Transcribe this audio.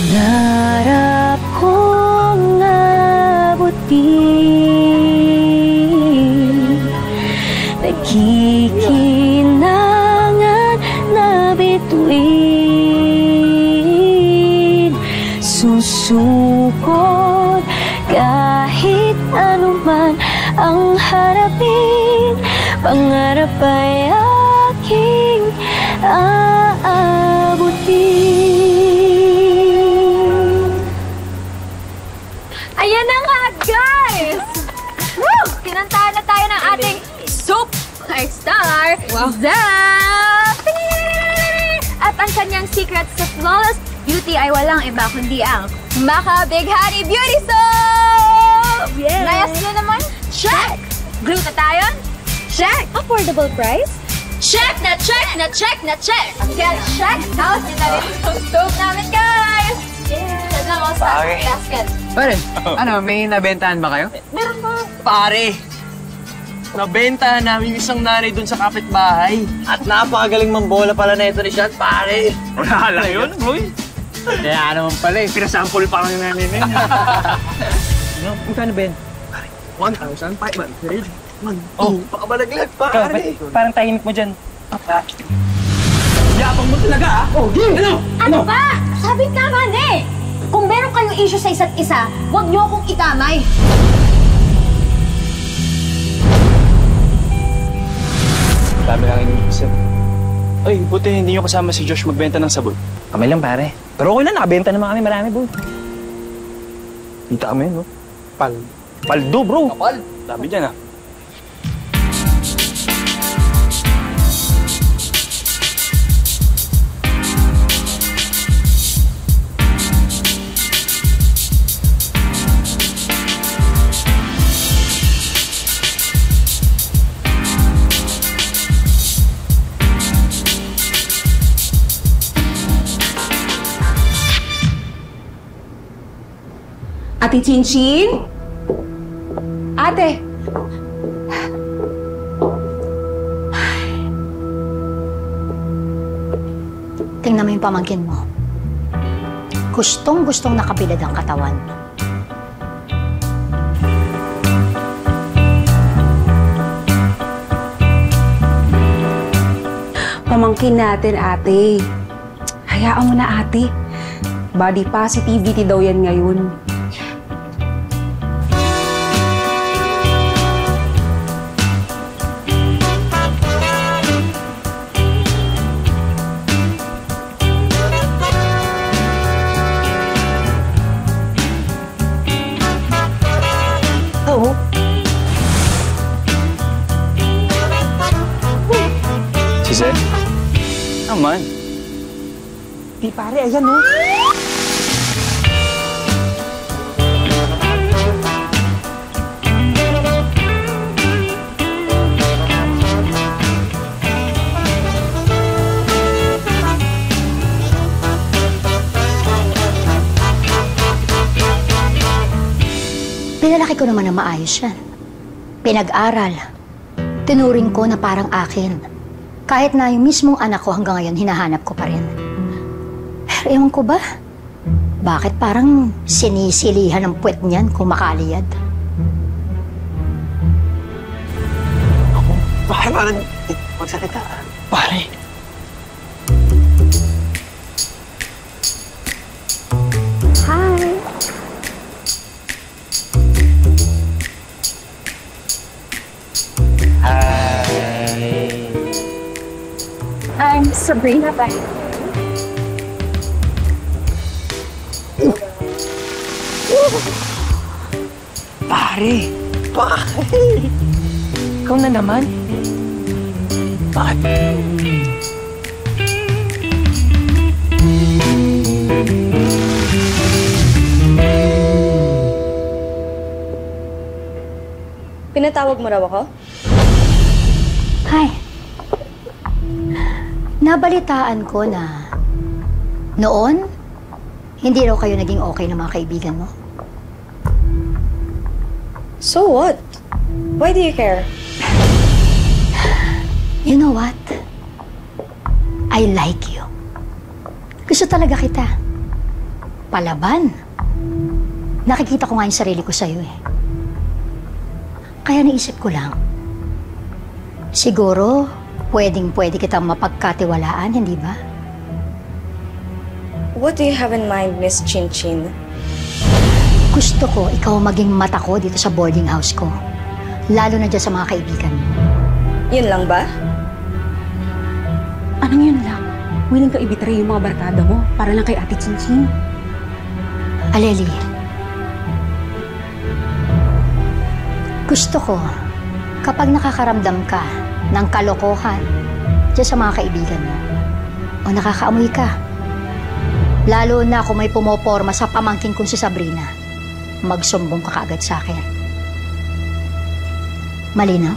Pangarap kong abutin, nagkikinangan na bituin, susukot kahit anuman ang harapin, pangarap ay aking aabutin. Ayan na nga, guys! Woo! Kinantahan na tayo ng ating superstar, Zap! At ang kanyang secret sa flawless beauty ay walang iba kundi ang Maka Big Honey Beauty Soap! Yes! Layas nyo naman? Check! Glutathione? Check! Affordable price? Check na check na check na check! Kaya check out nyo na rin itong soap namin, guys! Yan lang ako sa basket. Pare, ano, may nabentahan ba kayo? Meron po. Pare, nabentahan namin isang nanay dun sa kapitbahay. At napakagaling mambola pala na ito ni Sean, pare. Wala lang yun, boy. Kaya naman pala eh, pinasample pa lang yung nanay na yun. Magkano ba yan? 1,500. Oh, baka malaglag, pare. Parang tahimik mo dyan. Yapang mo talaga, ah. Oh, Ano ba? Sabi naman eh! Kung meron kayong issue sa isa't isa, huwag niyo akong itamay. Dami lang iniisip. Ay, buti hindi nyo kasama si Josh magbenta ng sabon. Kami lang pare. Pero okay lang, nakabenta naman kami marami, bro. Kita kami, no? Paldo, bro. Kapal. Dami dyan, ah. Ate Chinchin? Ate! Tingnan mo yung pamangkin mo. Gustong-gustong nakabilad ang katawan. Pamangkin natin, ate. Hayaan mo na, ate. Body positivity daw yan ngayon. Oo. Si Zed? Naman. Di pare, ayan no. Pinalaki ko naman na maayos yan. Pinag-aral. Tinuring ko na parang akin. Kahit na yung mismong anak ko hanggang ngayon, hinahanap ko pa rin. Pero ewan ko ba? Bakit parang sinisilihan ng puwet niyan kung makaliyad? Pare, parang magsalita. Pare. Hi! I'm Sabrina Bay. Pare. Ikaw na naman. Bakit? Pinatawag mo raw ako? Hi. Nabalitaan ko na noon, hindi raw kayo naging okay na mga kaibigan mo. So what? Why do you care? You know what? I like you. Gusto talaga kita. palaban. Nakikita ko nga yung sarili ko sa'yo eh. Kaya naisip ko lang, siguro pwedeng-pwede kitang mapagkatiwalaan, hindi ba? What do you have in mind, Miss Chin Chin? Gusto ko ikaw maging mata ko dito sa boarding house ko. Lalo na dyan sa mga kaibigan mo. Yun lang ba? Anong yun lang? Willing ka ibitray yung mga barkada mo para lang kay Ate Chinchin. Aleli, gusto ko kapag nakakaramdam ka ng kalokohan dyan sa mga kaibigan mo o nakakaamoy ka, lalo na kung may pumoporma sa pamangkin kong si Sabrina, magsumbong ka kaagad sa akin. Malinaw?